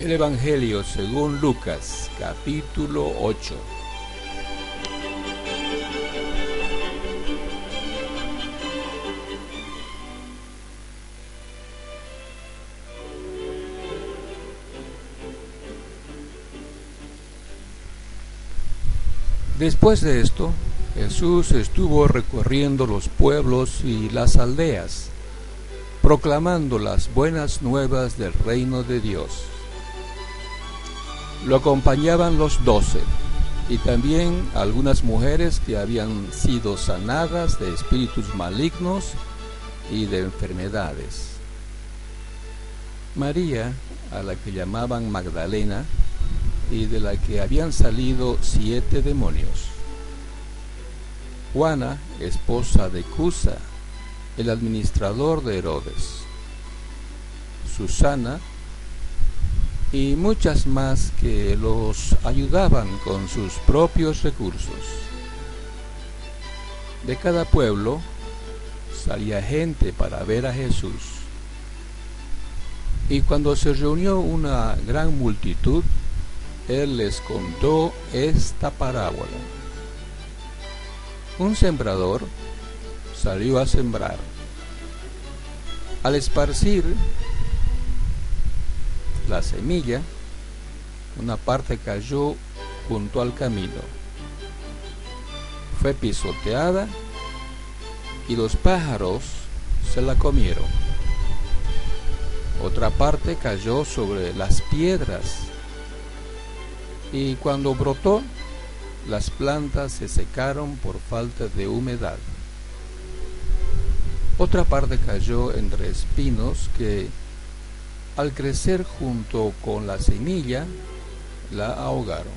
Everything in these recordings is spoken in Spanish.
El Evangelio según Lucas, capítulo 8. Después de esto, Jesús estuvo recorriendo los pueblos y las aldeas, proclamando las buenas nuevas del reino de Dios. Lo acompañaban los 12 y también algunas mujeres que habían sido sanadas de espíritus malignos y de enfermedades. María, a la que llamaban Magdalena, y de la que habían salido 7 demonios. Juana, esposa de Cusa, el administrador de Herodes. Susana y muchas más que los ayudaban con sus propios recursos. De cada pueblo salía gente para ver a Jesús. Y cuando se reunió una gran multitud, Él les contó esta parábola. Un sembrador salió a sembrar. Al esparcir la semilla, una parte cayó junto al camino. Fue pisoteada y los pájaros se la comieron. Otra parte cayó sobre las piedras y cuando brotó, las plantas se secaron por falta de humedad. Otra parte cayó entre espinos que, al crecer junto con la semilla, la ahogaron.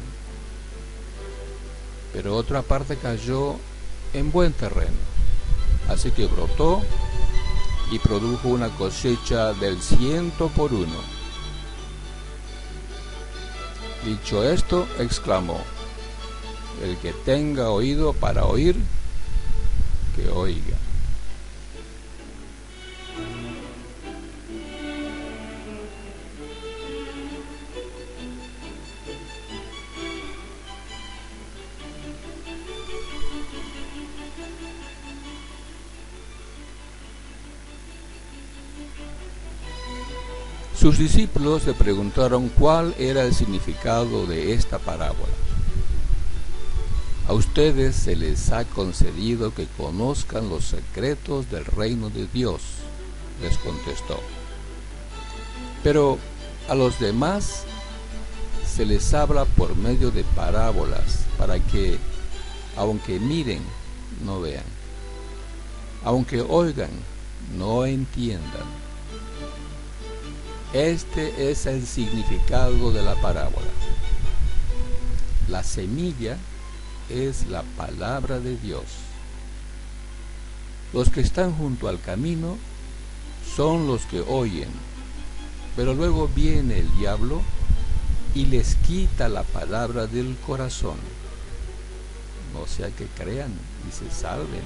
Pero otra parte cayó en buen terreno, así que brotó y produjo una cosecha del 100 por 1. Dicho esto, exclamó: el que tenga oído para oír, que oiga. Sus discípulos le preguntaron cuál era el significado de esta parábola. A ustedes se les ha concedido que conozcan los secretos del reino de Dios, les contestó. Pero a los demás se les habla por medio de parábolas, para que, aunque miren, no vean, aunque oigan, no entiendan. Este es el significado de la parábola. La semilla es la palabra de Dios. Los que están junto al camino son los que oyen, pero luego viene el diablo y les quita la palabra del corazón, no sea que crean y se salven.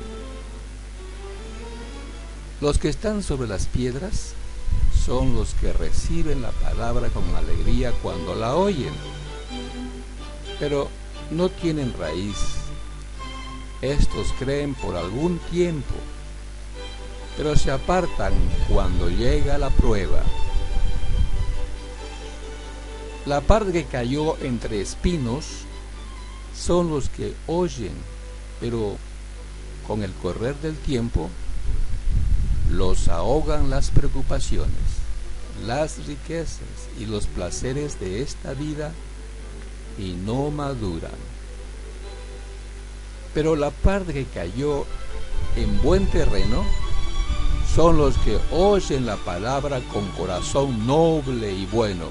Los que están sobre las piedras son los que reciben la palabra con alegría cuando la oyen, pero no tienen raíz. Estos creen por algún tiempo, pero se apartan cuando llega la prueba. La parte que cayó entre espinos son los que oyen, pero con el correr del tiempo los ahogan las preocupaciones, las riquezas y los placeres de esta vida y no maduran. Pero la parte que cayó en buen terreno son los que oyen la palabra con corazón noble y bueno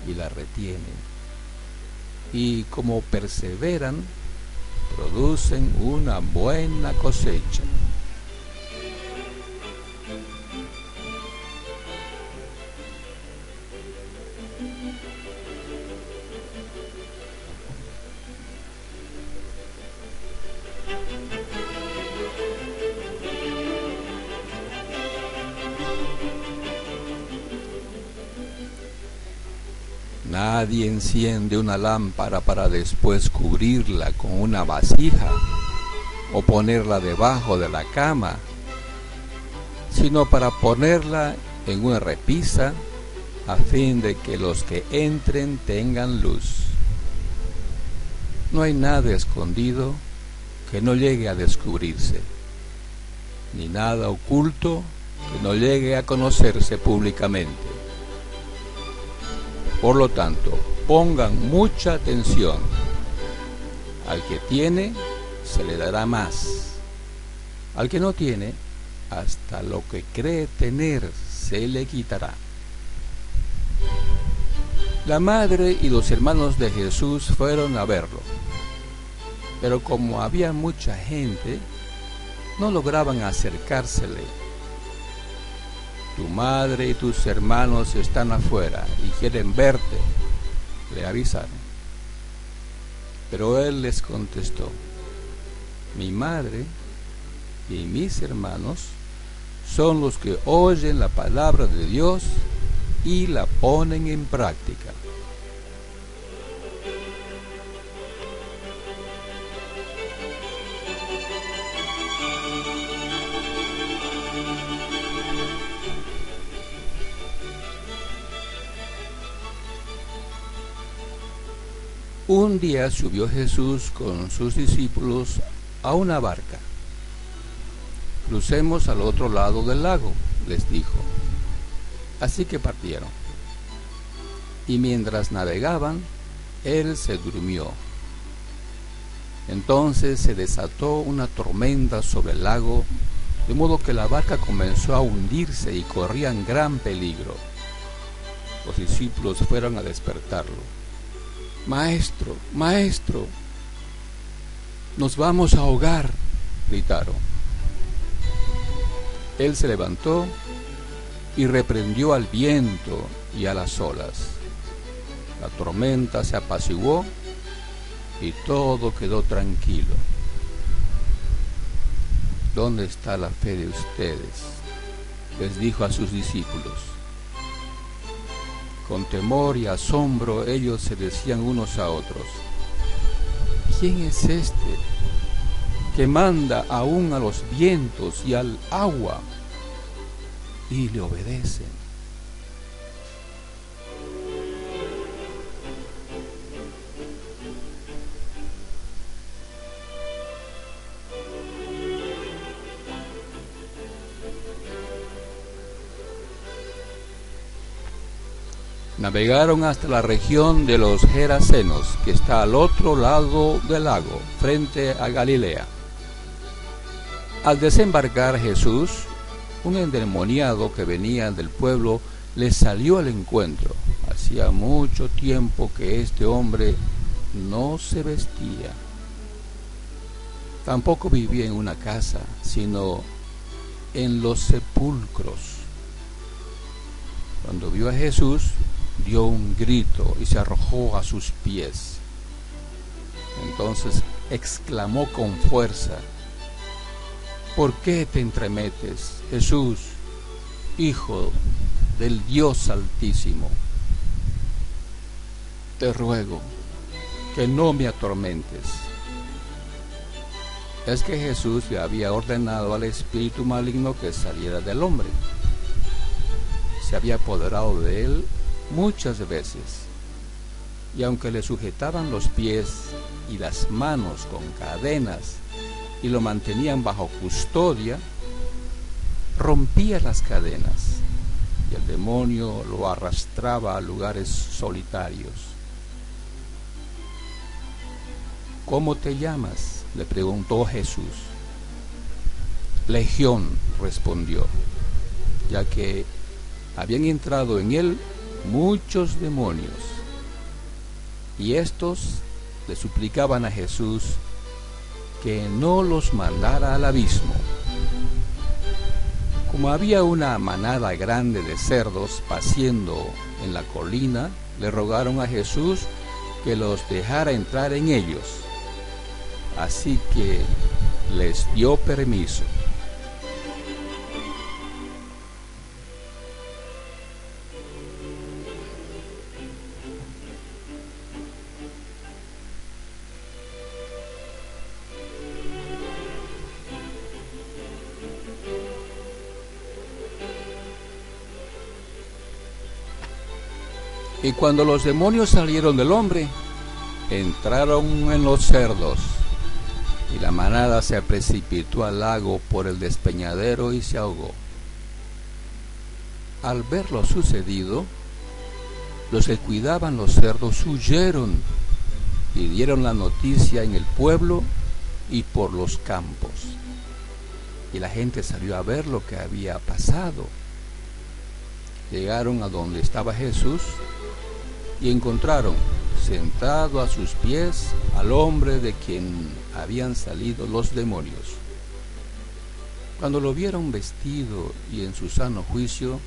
y la retienen, y como perseveran, producen una buena cosecha. Nadie enciende una lámpara para después cubrirla con una vasija o ponerla debajo de la cama, sino para ponerla en una repisa a fin de que los que entren tengan luz. No hay nada escondido que no llegue a descubrirse, ni nada oculto que no llegue a conocerse públicamente. Por lo tanto, pongan mucha atención. Al que tiene, se le dará más. Al que no tiene, hasta lo que cree tener se le quitará. La madre y los hermanos de Jesús fueron a verlo, pero como había mucha gente, no lograban acercársele. Tu madre y tus hermanos están afuera y quieren verte, le avisaron. Pero él les contestó: mi madre y mis hermanos son los que oyen la palabra de Dios y la ponen en práctica. Un día subió Jesús con sus discípulos a una barca. Crucemos al otro lado del lago, les dijo. Así que partieron. Y mientras navegaban, él se durmió. Entonces se desató una tormenta sobre el lago, de modo que la barca comenzó a hundirse y corrían gran peligro. Los discípulos fueron a despertarlo. Maestro, maestro, nos vamos a ahogar, gritaron. Él se levantó y reprendió al viento y a las olas. La tormenta se apaciguó y todo quedó tranquilo. ¿Dónde está la fe de ustedes?, les dijo a sus discípulos. Con temor y asombro ellos se decían unos a otros: ¿quién es este que manda aún a los vientos y al agua y le obedecen? Navegaron hasta la región de los Gerasenos, que está al otro lado del lago, frente a Galilea. Al desembarcar Jesús, un endemoniado que venía del pueblo le salió al encuentro. Hacía mucho tiempo que este hombre no se vestía. Tampoco vivía en una casa, sino en los sepulcros. Cuando vio a Jesús, dio un grito y se arrojó a sus pies. Entonces exclamó con fuerza: ¿por qué te entremetes, Jesús, Hijo del Dios Altísimo? Te ruego que no me atormentes. Es que Jesús le había ordenado al espíritu maligno que saliera del hombre. Se había apoderado de él muchas veces, y aunque le sujetaban los pies y las manos con cadenas y lo mantenían bajo custodia, rompía las cadenas y el demonio lo arrastraba a lugares solitarios. ¿Cómo te llamas?, le preguntó Jesús. Legión, respondió, ya que habían entrado en él muchos demonios, y estos le suplicaban a Jesús que no los mandara al abismo. Como había una manada grande de cerdos paciendo en la colina, le rogaron a Jesús que los dejara entrar en ellos. Así que les dio permiso. Y cuando los demonios salieron del hombre, entraron en los cerdos, y la manada se precipitó al lago por el despeñadero y se ahogó. Al ver lo sucedido, los que cuidaban los cerdos huyeron y dieron la noticia en el pueblo y por los campos. Y la gente salió a ver lo que había pasado. Llegaron a donde estaba Jesús y encontraron sentado a sus pies al hombre de quien habían salido los demonios. Cuando lo vieron vestido y en su sano juicio,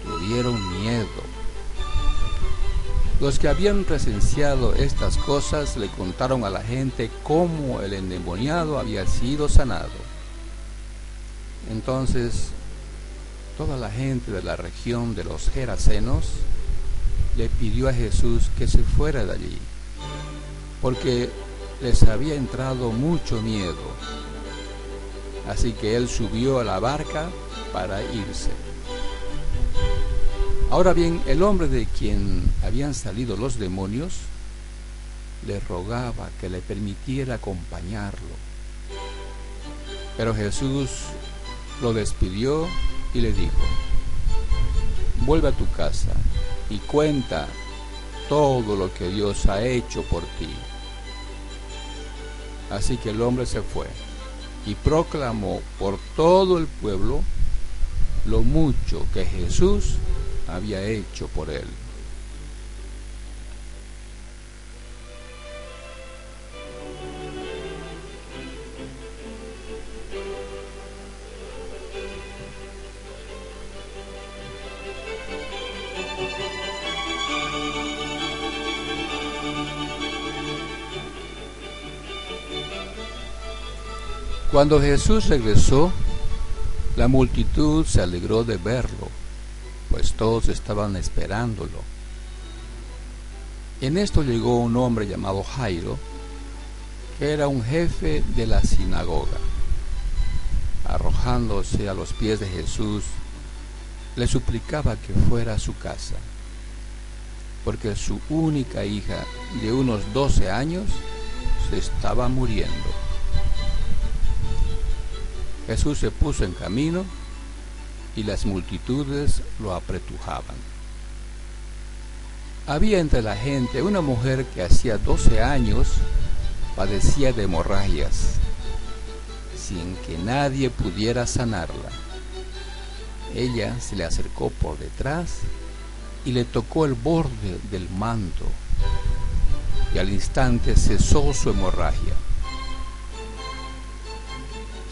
tuvieron miedo. Los que habían presenciado estas cosas le contaron a la gente cómo el endemoniado había sido sanado. Entonces, toda la gente de la región de los Gerasenos le pidió a Jesús que se fuera de allí, porque les había entrado mucho miedo. Así que él subió a la barca para irse. Ahora bien, el hombre de quien habían salido los demonios le rogaba que le permitiera acompañarlo. Pero Jesús lo despidió y le dijo: vuelve a tu casa y cuenta todo lo que Dios ha hecho por ti. Así que el hombre se fue y proclamó por todo el pueblo lo mucho que Jesús había hecho por él. Cuando Jesús regresó, la multitud se alegró de verlo, pues todos estaban esperándolo. En esto llegó un hombre llamado Jairo, que era un jefe de la sinagoga. Arrojándose a los pies de Jesús, le suplicaba que fuera a su casa, porque su única hija de unos 12 años se estaba muriendo. Jesús se puso en camino y las multitudes lo apretujaban. Había entre la gente una mujer que hacía 12 años padecía de hemorragias, sin que nadie pudiera sanarla. Ella se le acercó por detrás y le tocó el borde del manto, y al instante cesó su hemorragia.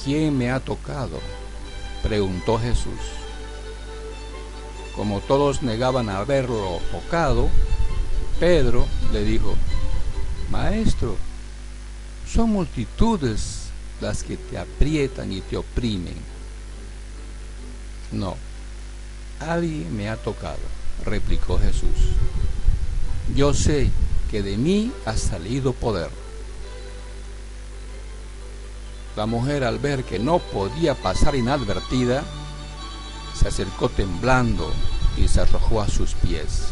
¿Quién me ha tocado?, preguntó Jesús. Como todos negaban haberlo tocado, Pedro le dijo: Maestro, son multitudes las que te aprietan y te oprimen. No, alguien me ha tocado, replicó Jesús. Yo sé que de mí ha salido poder. La mujer, al ver que no podía pasar inadvertida, se acercó temblando y se arrojó a sus pies.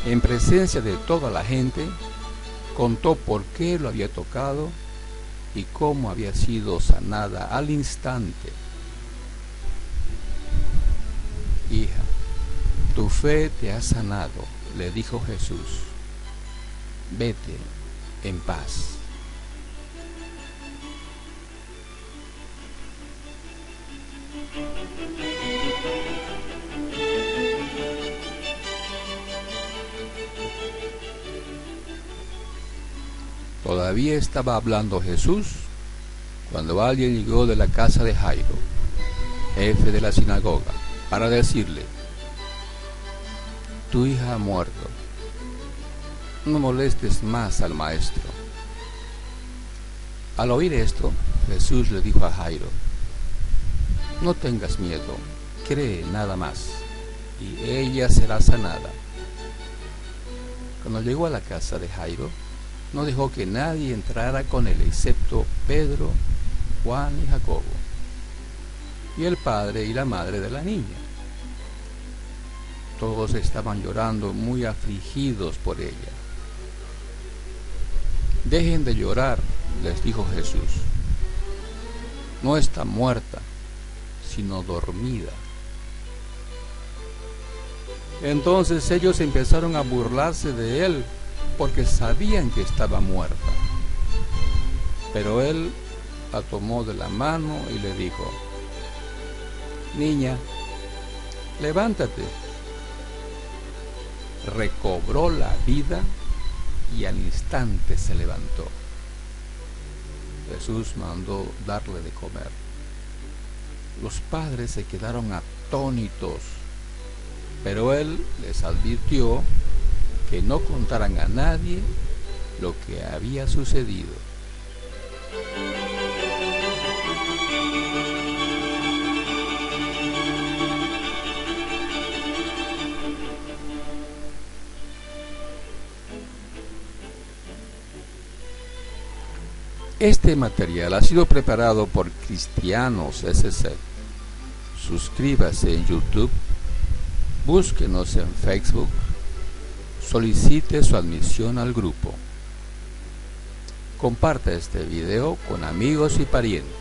En presencia de toda la gente, contó por qué lo había tocado y cómo había sido sanada al instante. Hija, tu fe te ha sanado, le dijo Jesús. Vete en paz. Todavía estaba hablando Jesús cuando alguien llegó de la casa de Jairo, jefe de la sinagoga, para decirle: tu hija ha muerto, no molestes más al maestro. Al oír esto, Jesús le dijo a Jairo: no tengas miedo, cree nada más, y ella será sanada. Cuando llegó a la casa de Jairo, no dejó que nadie entrara con él, excepto Pedro, Juan y Jacobo, y el padre y la madre de la niña. Todos estaban llorando muy afligidos por ella. Dejen de llorar, les dijo Jesús. No está muerta, sino dormida. Entonces ellos empezaron a burlarse de él porque sabían que estaba muerta. Pero él la tomó de la mano y le dijo: niña, levántate. Recobró la vida y al instante se levantó. Jesús mandó darle de comer. Los padres se quedaron atónitos, pero él les advirtió que no contaran a nadie lo que había sucedido. Este material ha sido preparado por Cristianos SC. Suscríbase en YouTube, búsquenos en Facebook, solicite su admisión al grupo. Comparta este video con amigos y parientes.